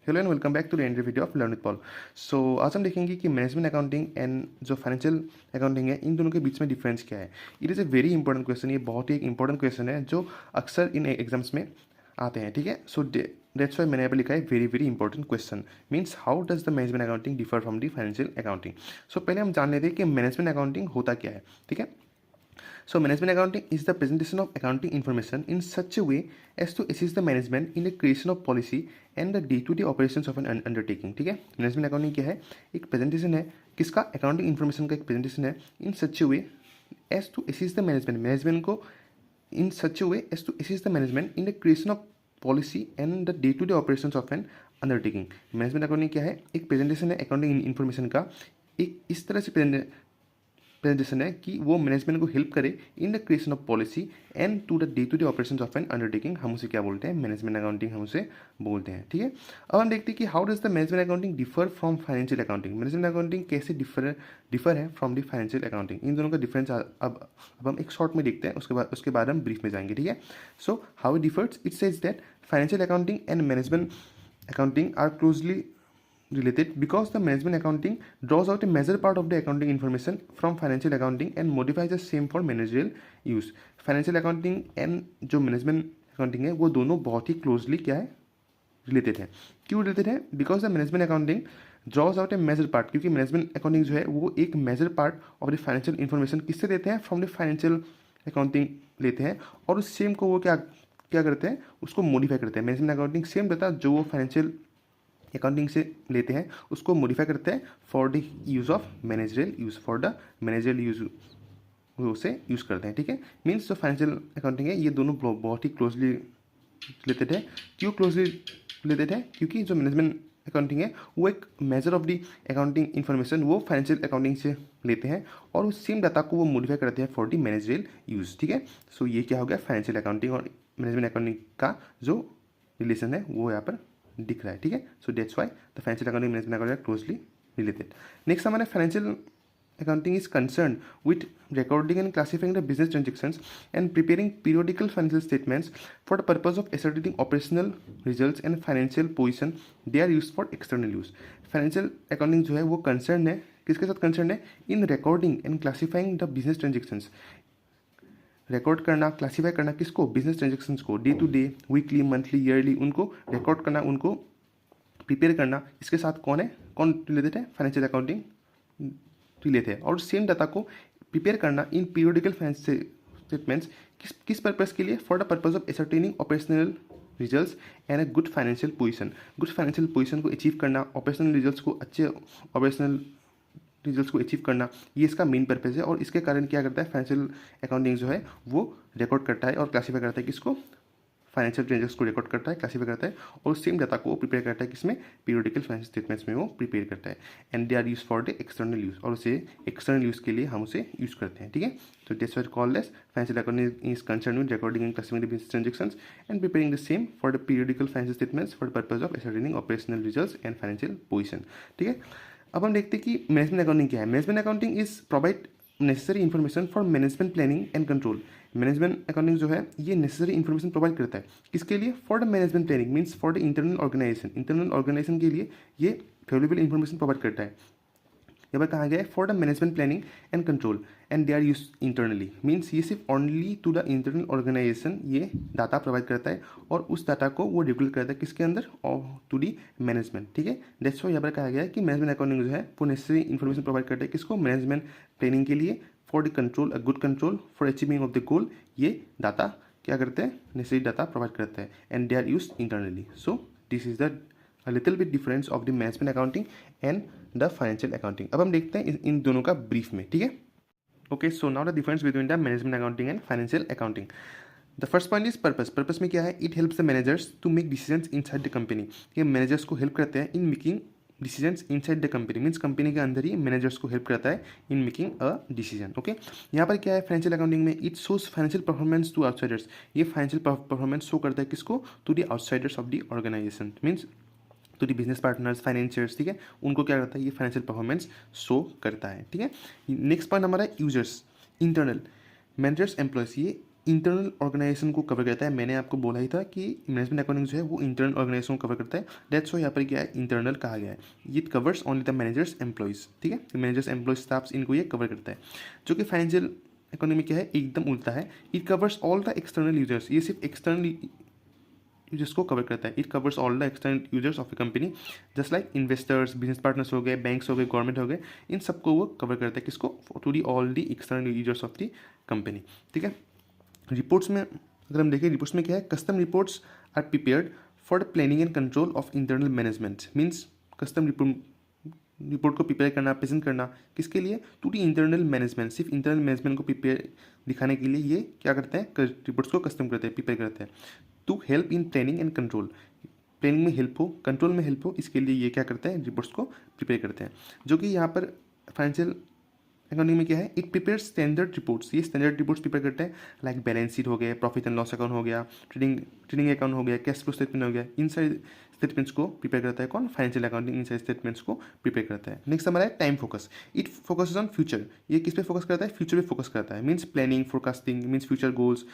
Hello and welcome back to the and video of learn with Paul. So आज हम देखेंगे कि management accounting and जो financial accounting है इन दोनों के बीच में डिफरेंस क्या है। It is a very important question. ये बहुत ही एक इंपॉर्टेंट क्वेश्चन है जो अक्सर इन एग्जाम्स में आते हैं। ठीक है, सो दैट्स वाई मैंने यहाँ पर लिखा है very very important question. Means how does the management accounting differ from the financial accounting. So पहले हम जान लेते हैं कि मैनेजमेंट अकाउंटिंग होता क्या है। ठीक है, so management accounting is the presentation of accounting information in such a way as to assist the management in the creation of policy and the day-to-day operations of an undertaking. ठीक है, management accounting क्या है? एक presentation है किसका? Accounting information का एक presentation है in such a way as to assist the management को in such a way as to assist the management in the creation of policy and the day-to-day operations of an undertaking. Management accounting क्या है? एक presentation है accounting information का, एक इस तरह से प्रेजेंटेशन है कि वो मैनेजमेंट को हेल्प करे in the creation of policy and to day operations of an undertaking. हम उसे क्या बोलते हैं? मैनेजमेंट अकाउंटिंग हम उसे बोलते हैं। ठीक है, अब हम देखते हैं कि how does the management accounting differ from financial accounting. Management accounting कैसे डिफर है फ्रॉम द फाइनेंशियल अकाउंटिंग। इन दोनों का डिफरेंस अब हम एक शॉर्ट में देखते हैं, उसके बाद हम ब्रीफ में जाएंगे। ठीक है, so how it differs, it says that financial accounting and management accounting are closely related because the management accounting draws out a major part of the accounting information from financial accounting and modifies the same for managerial use. Financial accounting and जो management accounting है वो दोनों बहुत ही closely क्या है? Related है। क्यों related है? Because the management accounting draws out a major part, क्योंकि मैनेजमेंट अकाउंटिंग जो है वो एक major part of the financial information किससे लेते हैं? फ्रॉम द फाइनेंशियल अकाउंटिंग लेते हैं और उस सेम को वो क्या क्या करते हैं? उसको मॉडिफाई करते हैं। मैनेजमेंट अकाउंटिंग सेम रहता है जो वो फाइनेंशियल अकाउंटिंग से लेते हैं उसको मॉडिफाई करते हैं for the use of managerial use, for the managerial use वो उसे यूज़ करते हैं। ठीक है, मीन्स जो फाइनेंशियल अकाउंटिंग है ये दोनों बहुत ही क्लोजली रिलेटेड है। क्यों क्लोजली रिलेटेड है? क्योंकि जो मैनेजमेंट अकाउंटिंग है वो एक measure of the accounting information वो फाइनेंशियल अकाउंटिंग से लेते हैं और उस सेम डाटा को वो मॉडिफाई करते हैं फॉर द मैनेजरियल यूज़। ठीक है, सो ये क्या हो गया? फाइनेंशियल अकाउंटिंग और मैनेजमेंट अकाउंटिंग का जो रिलेशन है वो यहाँ पर दिख रहा है। ठीक है, so that's why the financial accounting management accounting closely related. Next हमारे financial accounting is concerned with recording and classifying the business transactions and preparing periodical financial statements for the purpose of ascertaining operational results and financial position. They are used for external use. Financial accounting जो है वो concerned है किसके साथ concerned है? In recording and classifying the business transactions. Record करना, classify करना किसको? बिजनेस ट्रांजेक्शन्स को, day to day, weekly, monthly, yearly, उनको रिकॉर्ड करना, उनको प्रिपेयर करना। इसके साथ कौन है? कौन रिलेटेड है? फाइनेंशियल अकाउंटिंग रिलेटेड है। और सेम डाटा को प्रिपेयर करना इन पीरियोडिकल फाइनेंशियल स्टेटमेंट्स किस पर्पज़ के लिए? For the purpose of ascertaining operational results and a good financial position. Good financial position को अचीव करना, ऑपरेशनल रिजल्ट्स को अच्छे ऑपरेशनल रिजल्ट्स को अचीव करना, ये इसका मेन पर्पज़ है। और इसके कारण क्या करता है? फाइनेंशियल अकाउंटिंग जो है वो रिकॉर्ड करता है और क्लासीफाई करता है किसको? फाइनेंशियल ट्रांजेक्शन को रिकॉर्ड करता है, क्लासीफाई करता है और सेम डाटा को प्रिपेयर करता है किसमें? पीरियोडिकल फाइनेंशियल स्टेटमेंट्स में वो प्रिपेयर करता है। And they are use for the external use, और उसे एक्सटर्नल यूज के लिए हम उसे यूज करते हैं। ठीक है, तो that's why called as financial accounting is concerned with recording and classifying the business transactions and preparing the same for the periodical financial statements for the purpose of ascertaining operational results and financial position. ठीक है, अब हम देखते हैं कि management accounting क्या है। Management accounting is provide necessary information for management planning and control. Management accounting जो है ये नेसेसरी इन्फॉर्मेशन प्रोवाइड करता है किसके लिए? For the management planning, means for the internal organisation. Internal organisation के लिए ये वैल्यूएबल इन्फॉर्मेशन प्रोवाइड करता है। यहाँ पर कहा गया है for the management planning and control and they are use internally, means ये सिर्फ only to the internal organisation ये डाटा प्रोवाइड करता है और उस डाटा को वो रेगुलेट करता है किसके अंदर? To the management. ठीक है, दैट्स व्हाई यहाँ पर कहा गया है कि मैनेजमेंट अकाउंटिंग जो है वो नेसेसरी इन्फॉर्मेशन प्रोवाइड करता है किसको? मैनेजमेंट प्लानिंग के लिए, for the control, a good control, for achieving of the goal. ये डाटा क्या करते हैं? नेसेसरी डाटा प्रोवाइड करता है and they are use internally. So this is the a little bit difference of the management accounting and the financial accounting. अब हम देखते हैं इन दोनों का ब्रीफ में। ठीक है, okay, so now the difference between the management accounting and financial accounting. The first point is purpose. Purpose में क्या है? It helps the managers to make decisions inside the company. ये मैनेजर्स को हेल्प करते हैं in making decisions inside the company, means company के अंदर ही मैनेजर्स को हेल्प करता है in making a decision. Okay, यहाँ पर क्या है? फाइनेंशियल अकाउंटिंग में it shows financial performance to outsiders. ये फाइनेंशियल परफॉर्मेंस शो करता है किसको? To the outsiders of the organisation, means to the business partners, financiers. ठीक है, उनको क्या करता है? ये फाइनेंशियल परफॉर्मेंस शो करता है। ठीक है, नेक्स्ट पॉइंट हमारा यूजर्स, इंटरनल मैनेजर्स, एम्प्लॉयज़। ये इंटरनल ऑर्गेनाइजेशन को कवर करता है। मैंने आपको बोला ही था कि मैनेजमेंट अकाउंटिंग जो है वो इंटरनल ऑर्गेनाइजेशन को कवर करता है। दैट्स व्हाई यहाँ पर क्या है, इंटरनल कहा गया है। It covers only the managers employees, ठीक है, मैनेजर्स एम्प्लॉइज स्टाफ्स, इनको ये कवर करता है। जो कि फाइनेंशियल अकाउंटिंग में क्या है, एकदम उल्टा है। It covers all the external users, ये सिर्फ एक्सटर्नल यूजर्स को कवर करता है। It covers all the external users of A company, just like investors, business partners हो गए, बैंक्स हो गए, गवर्नमेंट हो गए, इन सबको वो कवर करता है। किसको, to the all the external users of the company, ठीक है। रिपोर्ट्स में अगर हम देखें, रिपोर्ट्स में क्या है, custom reports are prepared for the planning and control of internal management. Means custom report को प्रिपेयर करना, प्रेजेंट करना, किसके लिए, टू दी इंटरनल मैनेजमेंट, सिर्फ इंटरनल मैनेजमेंट को प्रिपेयर दिखाने के लिए ये क्या करते हैं, रिपोर्ट्स को कस्टम करते हैं, प्रिपेयर करते हैं। To help in planning and control, planning में हेल्प हो, कंट्रोल में हेल्प हो, इसके लिए ये क्या करते हैं, रिपोर्ट्स को प्रिपेयर करते हैं। जो कि यहाँ पर फाइनेंशियल अकाउंटिंग में क्या है, इट प्रिपेयर स्टैंडर्ड रिपोर्ट्स, ये स्टैंडर्ड रिपोर्ट्स प्रिपेयर करते हैं, लाइक बैलेंस शीट हो गया, प्रॉफिट एंड लॉस अकाउंट हो गया, ट्रेडिंग अकाउंट हो गया, कैश फ्लो स्टेटमेंट हो गया, इन सारे स्टेटमेंट्स को प्रिपेयर करता है कौन, फाइनेंशियल अकाउंटिंग, इन सारे स्टेटमेंट्स को प्रिपेयर करता है। नेक्स्ट हमारा है time focus. It focus on future, ये किस पे फोकस करता है, फ्यूचर पे फोकस करता है। Means planning, forecasting, means future goals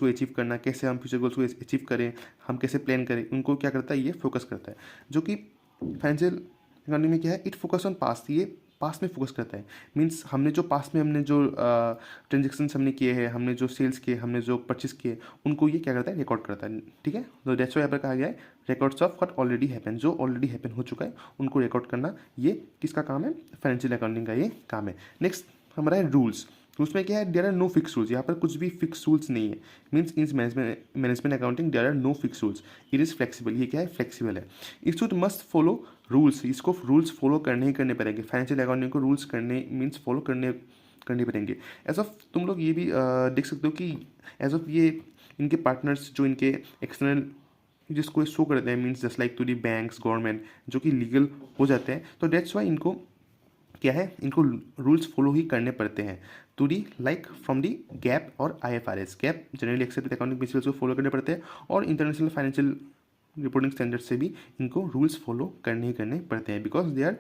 को अचीव करना, कैसे हम फ्यूचर गोल्स को अचीव करें, हम कैसे प्लान करें, उनको क्या करता है, ये फोकस करता है। जो कि फाइनेंशियल अकाउंटिंग में क्या है, इट फोकस ऑन पास्ट, ये पास्ट में फोकस करता है। मीन्स हमने जो पास्ट में हमने जो ट्रांजेक्शन्स हमने किए हैं, हमने जो सेल्स किए, हमने जो परचेस किए, उनको ये क्या करता है, रिकॉर्ड करता है, ठीक है। तो दैट्स व्हाई यहाँ पर कहा गया है records of what already happen, जो ऑलरेडी हैपन हो चुका है उनको रिकॉर्ड करना, ये किसका काम है, फाइनेंशियल अकाउंटिंग का ये काम है। नेक्स्ट हमारा है रूल्स। उसमें क्या है, there are no fix rules, यहाँ पर कुछ भी फिक्स रूल्स नहीं है। Means in management accounting there are no fix rules, it is flexible, ये क्या है, फ्लेक्सिबल है। It should must follow rules, इसको रूल्स फॉलो करने ही करने पड़ेंगे। फाइनेंशियल अकाउंटिंग को रूल्स करने मीन्स फॉलो करने पड़ेंगे। एज ऑफ तुम लोग ये भी देख सकते हो कि एज ऑफ ये इनके पार्टनर्स जो इनके एक्सटर्नल जिसको शो करते हैं, means just like to the banks, government, जो कि लीगल हो जाते हैं, तो डेट्स वाई इनको क्या है, इनको रूल्स फॉलो ही करने पड़ते हैं। To the like from the GAAP और IFRS, GAAP generally accepted accounting principles को फॉलो करने पड़ते हैं, और इंटरनेशनल फाइनेंशियल रिपोर्टिंग स्टैंडर्ड से भी इनको रूल्स फॉलो करने ही करने पड़ते हैं, because they are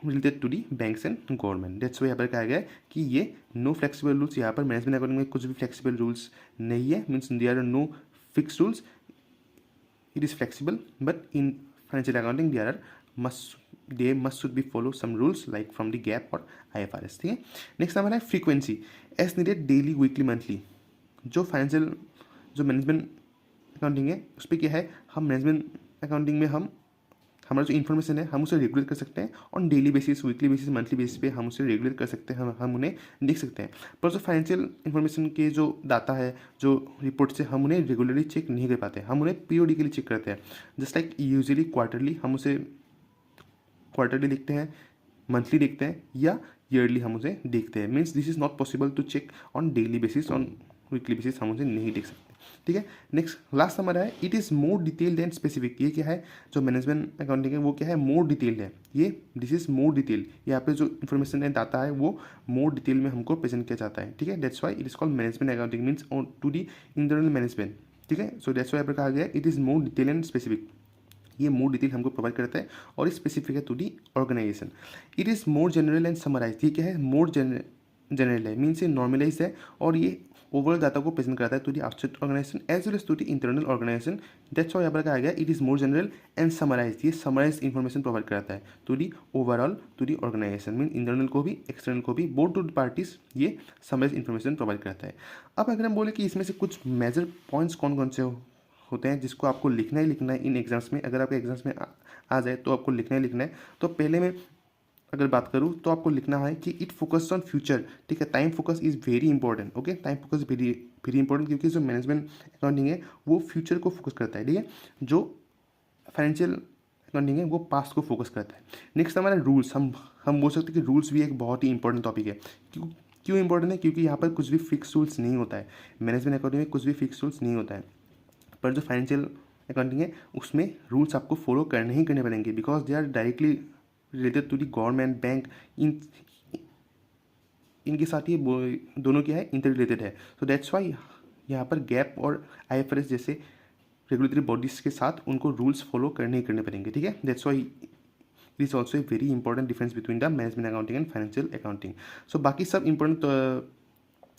related to the banks and government. That's why यहाँ पर कहा गया है कि ये नो फ्लेक्सिबल रूल्स, यहाँ पर मैनेजमेंट अकाउंटिंग में कुछ भी फ्लेक्सिबल रूल्स नहीं है। Means there are no fix rules, it is flexible, but in financial accounting they must should be follow some rules like from the gap or IFRS, ठीक है। Next हमारा है frequency, as needed daily, weekly, monthly. जो financial जो management accounting है उस पर क्या है, हम मैनेजमेंट अकाउंटिंग में हम हमारा जो इन्फॉर्मेशन है हम उसे रेगुलेट कर सकते हैं on daily basis, weekly basis, monthly basis पे हम उसे रेगुलेट कर सकते हैं, हम उन्हें देख सकते हैं। पर जो फाइनेंशियल इन्फॉर्मेशन के जो डाटा है, जो रिपोर्ट से, हम उन्हें रेगुलरली चेक नहीं कर पाते, हम उन्हें पीरियडिकली चेक करते हैं। जस्ट लाइक यूजुअली क्वार्टरली हम उसे क्वार्टरली देखते हैं, मंथली देखते हैं, या ईयरली हम उसे देखते हैं। Means this is not possible to check on daily basis, on weekly basis हम उसे नहीं देख सकते, ठीक है। नेक्स्ट लास्ट हमारा है, it is more detailed and specific. ये क्या है, जो मैनेजमेंट अकाउंटिंग है वो क्या है, मोर डिटेल्ड है। ये दिस इज मोर डिटेल, यहाँ पे जो इन्फॉर्मेशन है, डाटा है, वो मोर डिटेल में हमको प्रेजेंट किया जाता है, ठीक है। That's why it is called management accounting, means to the internal management, ठीक है। सो दैट्स वाई यहाँ पर कहा गया है it is more detail and specific, ये मोर डिटेल हमको प्रोवाइड करता है, और स्पेसिफिक है to the organisation. It is more general and summarise, ये क्या है, मोर जनरल है, मीन्स ये नॉर्मलाइज है, और ये ओवरऑल डाटा को प्रेजेंट करता है to the outside organisation as well as to the internal organisation. That's why यहाँ पर कहा गया it is more general and summarise, ये समराइज इन्फॉर्मेशन प्रोवाइड करता है to the overall to the organisation, mean internal को भी एक्सटर्नल को भी, बोथ टू पार्टीज ये समराइज इन्फॉर्मेशन प्रोवाइड करता है। अब अगर हम बोले कि इसमें से कुछ मेजर पॉइंट्स कौन कौन से होते हैं जिसको आपको लिखना ही लिखना है इन एग्जाम्स में, अगर आपके एग्जाम्स में आ जाए तो आपको लिखना ही लिखना है। तो पहले में अगर बात करूँ तो आपको लिखना है कि इट फोकस ऑन फ्यूचर, ठीक है। Time focus is very important, okay, time focus very important, क्योंकि जो मैनेजमेंट अकाउंटिंग है वो फ्यूचर को फोकस करता है, ठीक है। जो फाइनेंशियल अकाउंटिंग है वो पास्ट को फोकस करता है। नेक्स्ट हमारा रूल्स, हम बोल सकते हैं कि रूल्स भी एक बहुत ही इंपॉर्टेंट टॉपिक है। क्यों इंपॉर्टेंट है, क्योंकि यहाँ पर कुछ भी फिक्स रूल्स नहीं होता है। मैनेजमेंट अकाउंटिंग में कुछ भी फिक्स रूल्स नहीं होता है, पर जो फाइनेंशियल अकाउंटिंग है उसमें रूल्स आपको फॉलो करने ही करने पड़ेंगे, because they are directly related to the government, bank, इनके साथ ये दोनों क्या है, इंटर रिलेटेड है। तो दैट्स वाई यहाँ पर गैप और IFRS जैसे रेगुलेटरी बॉडीज़ के साथ उनको रूल्स फॉलो करने ही करने पड़ेंगे, ठीक है। That's why it is also a very important difference between the management accounting and financial accounting. So बाकी सब इंपॉर्टेंट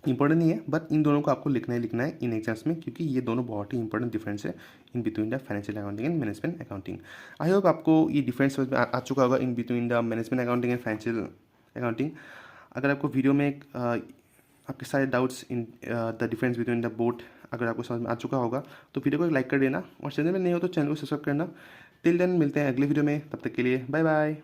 इंपॉर्टेंट नहीं है, बट इन दोनों को आपको लिखना ही लिखना है इन एग्जाम्स में, क्योंकि ये दोनों बहुत ही इंपॉर्टेंट डिफरेंस है in between the financial accounting and management accounting. I hope आपको ये डिफरेंस समझ में आ चुका होगा in between the management accounting and financial accounting. अगर आपको वीडियो में आपके सारे doubts in the difference between the both अगर आपको समझ में आ चुका होगा तो वीडियो को लाइक कर देना, और चैनल में नहीं हो तो चैनल को सब्सक्राइब करना। टिल देन मिलते हैं अगले वीडियो में, तब तक के लिए बाय बाय।